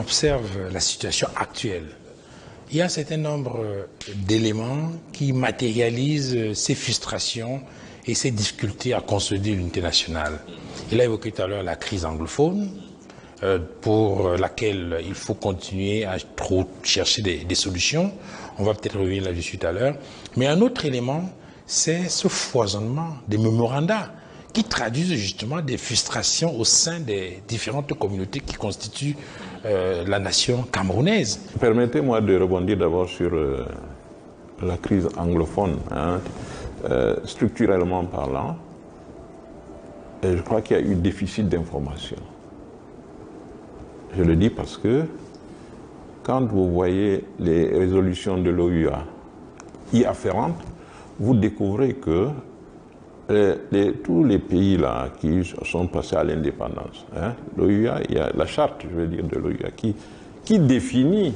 observe la situation actuelle, il y a un certain nombre d'éléments qui matérialisent ces frustrations et ces difficultés à consolider l'unité nationale. Il a évoqué tout à l'heure la crise anglophone, pour laquelle il faut continuer à trop chercher des solutions. On va peut-être revenir là-dessus tout à l'heure. Mais un autre élément, c'est ce foisonnement des mémorandas qui traduisent justement des frustrations au sein des différentes communautés qui constituent la nation camerounaise. Permettez-moi de rebondir d'abord sur la crise anglophone. Structurellement parlant, et je crois qu'il y a eu déficit d'information. Je le dis parce que quand vous voyez les résolutions de l'OUA y afférentes, vous découvrez que tous les pays là qui sont passés à l'indépendance, l'OUA, il y a la charte, je veux dire, de l'OUA qui définit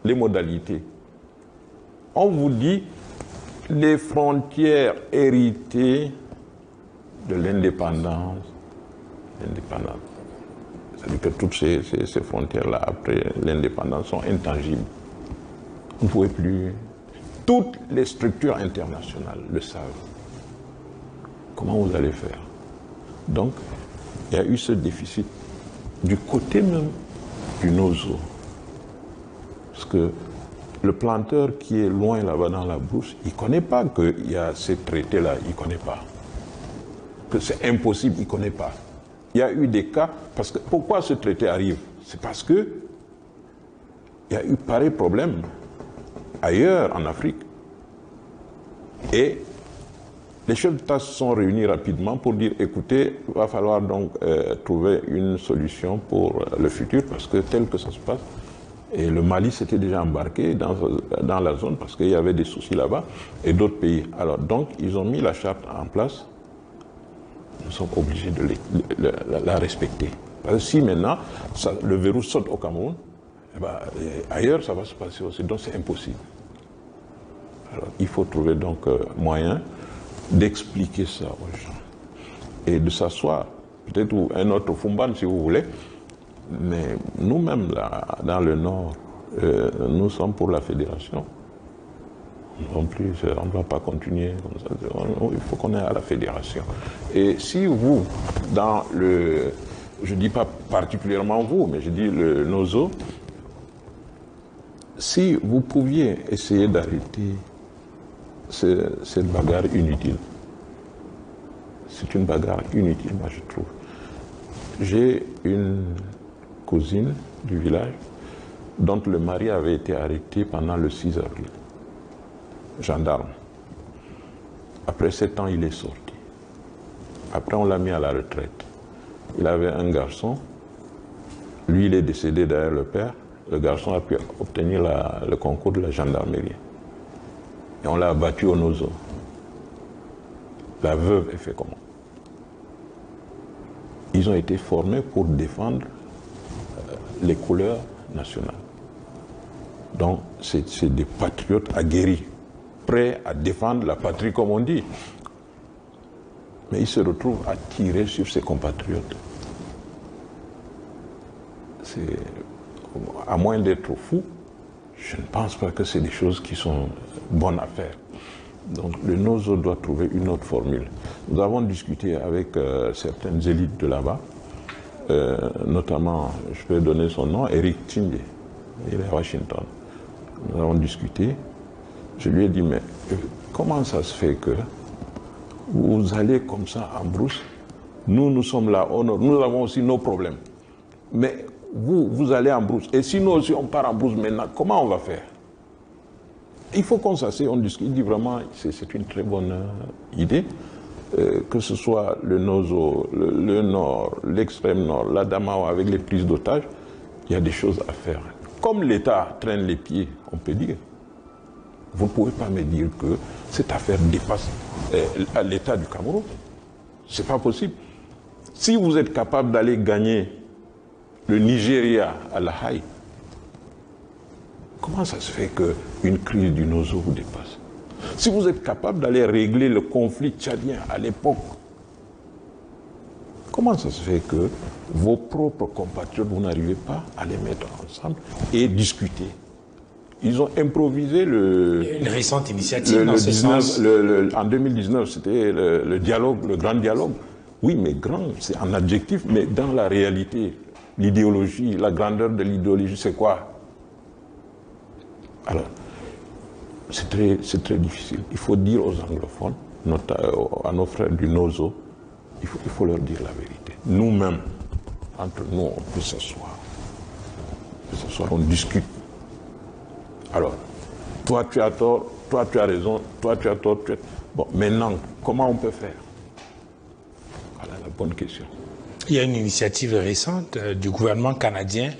les modalités. On vous dit les frontières héritées de l'indépendance. C'est-à-dire que toutes ces frontières-là, après l'indépendance, sont intangibles. Vous ne pouvez plus... Toutes les structures internationales le savent. Comment vous allez faire? Donc, il y a eu ce déficit du côté même du NOZO. Parce que le planteur qui est loin là-bas dans la brousse, il ne connaît pas qu'il y a ces traités-là, il ne connaît pas. Que c'est impossible, il ne connaît pas. Il y a eu des cas, parce que pourquoi ce traité arrive? C'est parce que il y a eu pareil problème ailleurs en Afrique. Et les chefs d'État se sont réunis rapidement pour dire, écoutez, il va falloir donc trouver une solution pour le futur, parce que tel que ça se passe, et le Mali s'était déjà embarqué dans la zone, parce qu'il y avait des soucis là-bas, et d'autres pays. Alors donc, ils ont mis la charte en place. Nous sommes obligés de la respecter. Parce que si maintenant, le verrou saute au Cameroun, ailleurs, ça va se passer aussi. Donc, c'est impossible. Alors, il faut trouver donc moyen d'expliquer ça aux gens. Et de s'asseoir, peut-être un autre Fumban, si vous voulez. Mais nous-mêmes, là, dans le Nord, nous sommes pour la fédération. Non plus, on ne va pas continuer comme ça. Il faut qu'on ait à la fédération. Et si vous, dans le... Je ne dis pas particulièrement vous, mais je dis le NOZO, si vous pouviez essayer d'arrêter cette bagarre inutile. C'est une bagarre inutile, moi je trouve. J'ai une cousine du village dont le mari avait été arrêté pendant le 6 avril. Gendarme. Après 7 ans, il est sorti. Après, on l'a mis à la retraite. Il avait un garçon. Lui, il est décédé derrière le père. Le garçon a pu obtenir le concours de la gendarmerie. Et on l'a abattu au NOZO. La veuve est fait comment? Ils ont été formés pour défendre les couleurs nationales. Donc, c'est des patriotes aguerris, prêts à défendre la patrie, comme on dit. Mais ils se retrouvent à tirer sur ses compatriotes. À moins d'être fou, je ne pense pas que c'est des choses qui sont bonnes à faire. Donc le NOZO doit trouver une autre formule. Nous avons discuté avec certaines élites de là-bas, notamment, je peux donner son nom, Eric Tindé, il est à Washington. Nous avons discuté. Je lui ai dit, mais comment ça se fait que vous allez comme ça en brousse? Nous sommes là au nord, nous avons aussi nos problèmes. Mais vous allez en brousse. Et si nous aussi on part en brousse maintenant, comment on va faire? Il faut qu'on s'assied, on discute. Il dit vraiment, c'est une très bonne idée. Que ce soit le NOZO, le Nord, l'extrême Nord, l'Adamawa avec les prises d'otages, il y a des choses à faire. Comme l'État traîne les pieds, on peut dire. Vous ne pouvez pas me dire que cette affaire dépasse l'État du Cameroun. Ce n'est pas possible. Si vous êtes capable d'aller gagner le Nigeria à La Haye, comment ça se fait qu'une crise du NOZO vous dépasse? Si vous êtes capable d'aller régler le conflit tchadien à l'époque, comment ça se fait que vos propres compatriotes, vous n'arrivez pas à les mettre ensemble et discuter? Ils ont improvisé une récente initiative dans ce sens. En 2019, c'était le dialogue, le grand dialogue. Oui, mais grand, c'est un adjectif, mais dans la réalité, l'idéologie, la grandeur de l'idéologie, c'est quoi? Alors, c'est très difficile. Il faut dire aux anglophones, à nos frères du NOZO, il faut leur dire la vérité. Nous-mêmes, entre nous, on peut s'asseoir. On discute. Alors, toi tu as tort, toi tu as raison, toi tu as tort. Bon, maintenant, comment on peut faire? Voilà la bonne question. Il y a une initiative récente du gouvernement canadien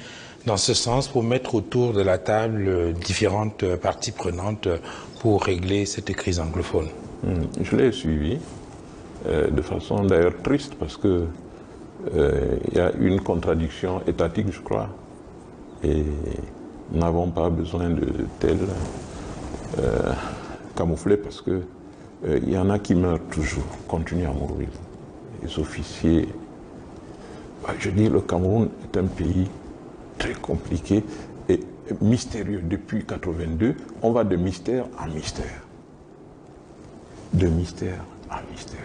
dans ce sens pour mettre autour de la table différentes parties prenantes pour régler cette crise anglophone. Je l'ai suivi de façon d'ailleurs triste parce que il y a une contradiction étatique, je crois, et nous n'avons pas besoin de tel camoufler parce que il y en a qui meurent toujours, continuent à mourir. Les officiers. Je dis, le Cameroun est un pays très compliqué et mystérieux. Depuis 82, on va de mystère en mystère. De mystère en mystère.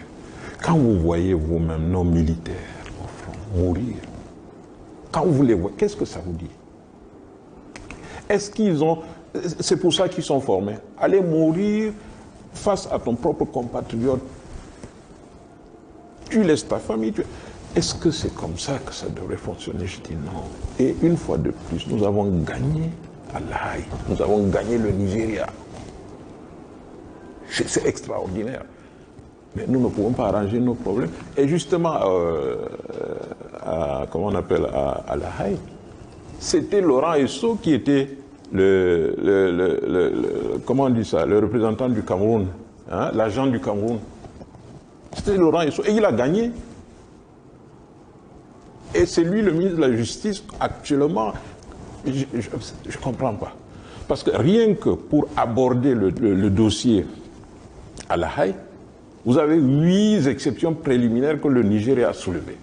Quand vous voyez vous-même nos militaires au front mourir, quand vous les voyez, qu'est-ce que ça vous dit? Est-ce qu'ils ont... C'est pour ça qu'ils sont formés. Aller mourir face à ton propre compatriote. Tu laisses ta famille. Est-ce que c'est comme ça que ça devrait fonctionner? Je dis non. Et une fois de plus, nous avons gagné à La Haye. Nous avons gagné le Nigeria. C'est extraordinaire. Mais nous ne pouvons pas arranger nos problèmes. Et justement, comment on appelle, à La Haye, c'était Laurent Esso qui était comment on dit ça, le représentant du Cameroun, hein, l'agent du Cameroun. C'était Laurent Esso. Et il a gagné. Et c'est lui le ministre de la Justice actuellement. Je ne comprends pas. Parce que rien que pour aborder le dossier à La Haye, vous avez 8 exceptions préliminaires que le Nigeria a soulevées.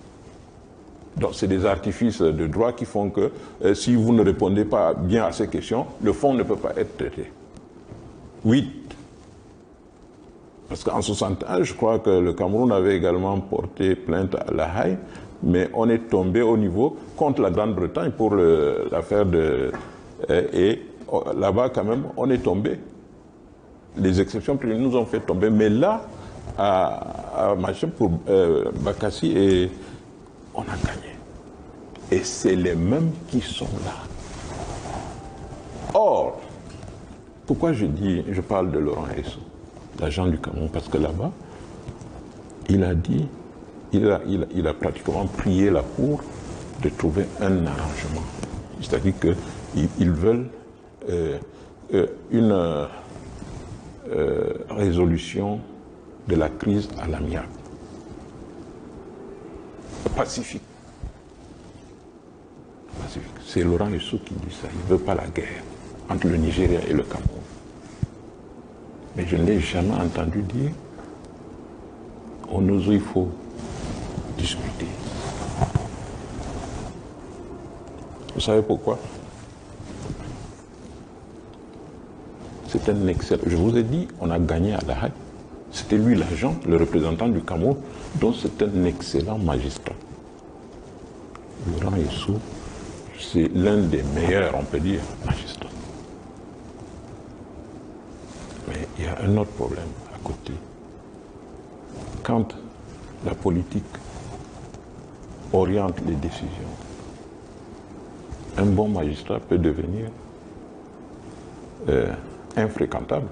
Donc c'est des artifices de droit qui font que si vous ne répondez pas bien à ces questions, le fond ne peut pas être traité. 8. Parce qu'en 61, je crois que le Cameroun avait également porté plainte à La Haye, mais on est tombé au niveau contre la Grande-Bretagne pour l'affaire de... et là-bas, quand même, on est tombé. Les exceptions nous ont fait tomber. Mais là, à machin pour Bakassi, et on a gagné. Et c'est les mêmes qui sont là. Or, pourquoi je parle de Laurent Esso, l'agent du Cameroun? Parce que là-bas, il a dit, il a pratiquement prié la Cour de trouver un arrangement. C'est-à-dire qu'ils veulent une résolution de la crise à l'amiable. Pacifique. C'est Laurent Esso qui dit ça. Il ne veut pas la guerre entre le Nigeria et le Cameroun. Mais je ne l'ai jamais entendu dire au NOZO, il faut discuter. Vous savez pourquoi? C'est un excellent... Je vous ai dit, on a gagné à La Haye. C'était lui l'agent, le représentant du Cameroun, donc c'est un excellent magistrat. Laurent Esso, c'est l'un des meilleurs, on peut dire, magistrats. Mais il y a un autre problème à côté. Quand la politique oriente les décisions, un bon magistrat peut devenir infréquentable.